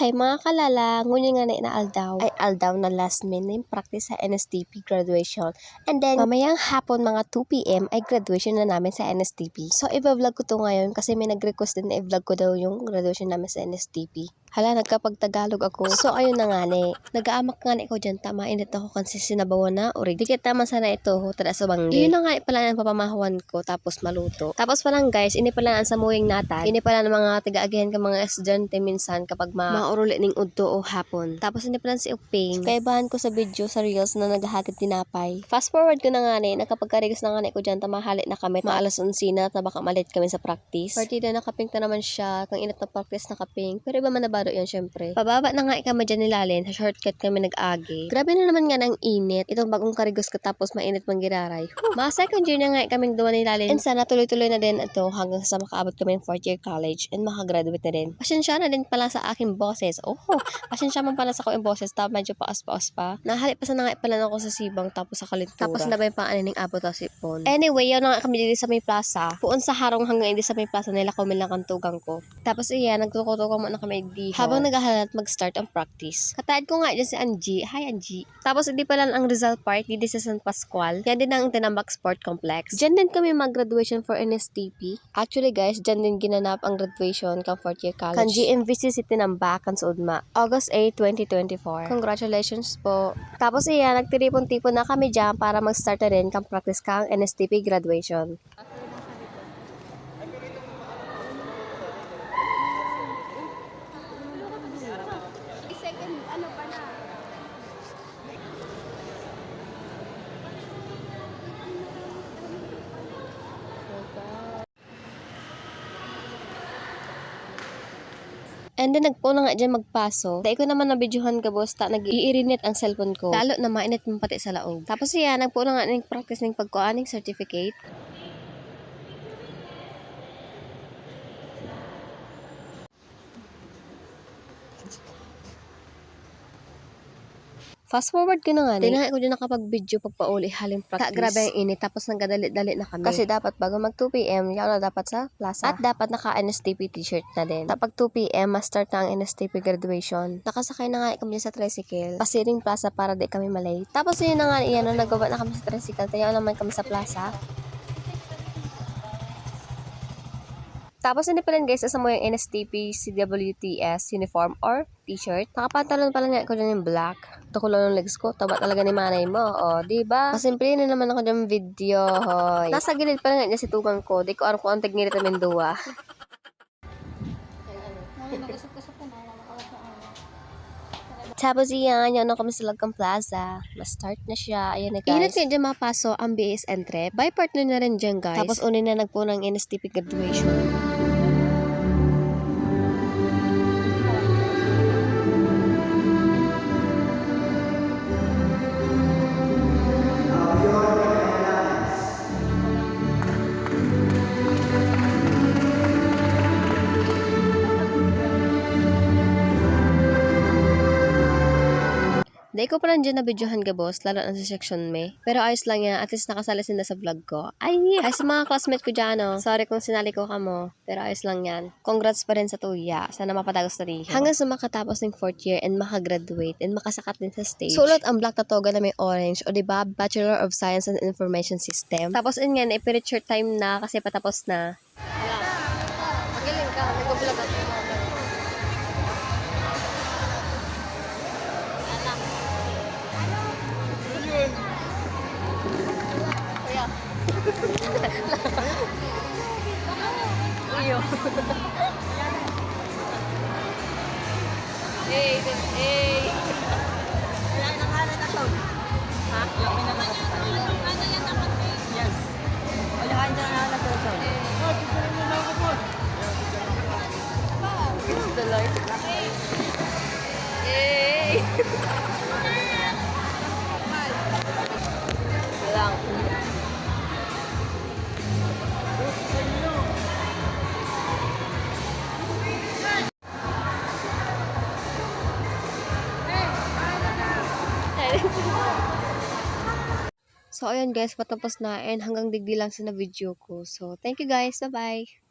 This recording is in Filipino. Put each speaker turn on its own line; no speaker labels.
Hey mga kalala, ngunyan nga na aldaw na last minute practice sa NSTP graduation. And then, mamayang hapon mga 2 p.m. ay graduation na namin sa NSTP. So, i-vlog ko to ngayon kasi may nag-request din na i-vlog ko daw yung graduation namin sa NSTP. Hala, nagkapag-Tagalog ako. So, ayun na nga ni. Nag-aamak nga ni ko dyan, tama, init ako kasi sinabawan na, urig. Dikit tama sana ito, tada sa bangge. Yun na nga pala ang papamahuan ko, tapos maluto. Tapos palang guys, ini pala ang samuing natin. Ini pala ng mga tiga-agihan ka mga estudyante minsan kapag mauruli ning udto o hapon. Tapos ini pala si Uping. Kaibahan ko sa video sa reels na naghahagad tinapay. Fast forward ko na nga ni, nakapagkarigos na nga ni ko dyan, tamahali na kami. Maalas 11 na, baka malit kami sa practice. Partida nakaping ta naman siya, kang inat na practice nakaping. Pero iba man na yan syempre. Pababa na nga kami dyan nilalin, sa shortcut kami nag-agi. Grabe na naman nga ng init. Itong bagong karigos ko tapos mainit mang giraray. Mga second year na nga kaming duwa nilalin. And sana tuloy-tuloy na din ito hanggang sa makaabot kami ng 4th year college and makagraduate na din. Pasensya na din pala sa aking boses. Pasensya man pala sa ko yung boses. Tapos medyo paas-paas pa. Nahali pa sa nga pala ako sa sibang tapos sa kalintura. Tapos nabay pa aning abot sa sipon. Anyway, yun na nga kami dito sa may plaza. Puon sa harong hanggang hindi sa may plaza nila ko lang kantugang ko. Tapos iyan, nagtuko-tuko muna kami di. Habang naghahalat mag-start ang practice. Katayad ko nga dyan si Angie. Hi Angie. Tapos hindi pala ang Rizal Park, hindi sa San Pascual. Yan din ang Tinambak Sport Complex. Diyan din kami mag-graduation for NSTP. Actually guys, diyan din ginanap ang graduation kang 4th year college. Kan GMVC si Tinambak, kan Suudma. August 8, 2024. Congratulations po. Tapos iyan, nagtiripon-tipon na kami dyan para mag-start na rin kang practice kang NSTP graduation. And then nagpo na nga dyan magpaso. Dahil ko naman nabidyohan ka boss, nag-iirinit ang cellphone ko. Lalo na mainit mo pati sa laog. Tapos siya, nagpo na nga ng practice ng pagkuhaning certificate. Fast forward ko na nga ni. Tinahay ko dyan nakapag-video pagpauli haling practice. Grabe ang init. Tapos nagdali-dali na kami. Kasi dapat bago mag 2 p.m. yaw na dapat sa plaza. At dapat naka-NSTP t-shirt na din. Kapag 2 p.m. ma-start na ang NSTP graduation. Nakasakay na nga kami sa tricycle. Pasiring plaza para di kami malay. Tapos yun na nga iyan. Nagawa na kami sa tricycle. Tayo naman kami sa plaza. Tapos hindi pa rin guys, asa mo yung NSTP CWTS uniform or t-shirt. Nakapantalon pala nga ako dyan yung black. Ito ko lang ng legs ko. Taba talaga ni manay mo. O, diba? Masimple na naman ako dyan video. Hoy. Nasa gilid pa lang nga si tugang ko. Di ko alam kung ang tignirit na Mindua. Tapos iyan, yun na kami sa Lagkang Plaza. Ma-start na siya. Ayan na guys. Init nga dyan mapaso ang BS Entre. By partner na rin dyan guys. Tapos unin na nagpo ng NSTP graduation. Dahil ko pa lang dyan na videohan ka boss, lalo na sa section me. Pero ayos lang yan, at least nakasali sila sa vlog ko. Ay sa mga classmate ko dyan, no. Sorry kung sinali ko ka mo, pero ayos lang yan. Congrats pa rin sa tuya, sana mapadagos na rin. Hanggang sa makatapos ng 4th year and makagraduate and makasakat din sa stage. Sulot ang black na toga na may orange, o diba, Bachelor of Science and Information System. Tapos yun nga, na-picture time na kasi patapos na. Magaling ka, nag-vlog ako. Iyo.
Wala nang halat na to. Ha? Wala na nakapal. Yes. Wala ka na halat na to.
It's the light. Yay! Walang. So, ayun guys, patapos na and hanggang digdi lang sa na video ko. So, thank you guys. Bye-bye!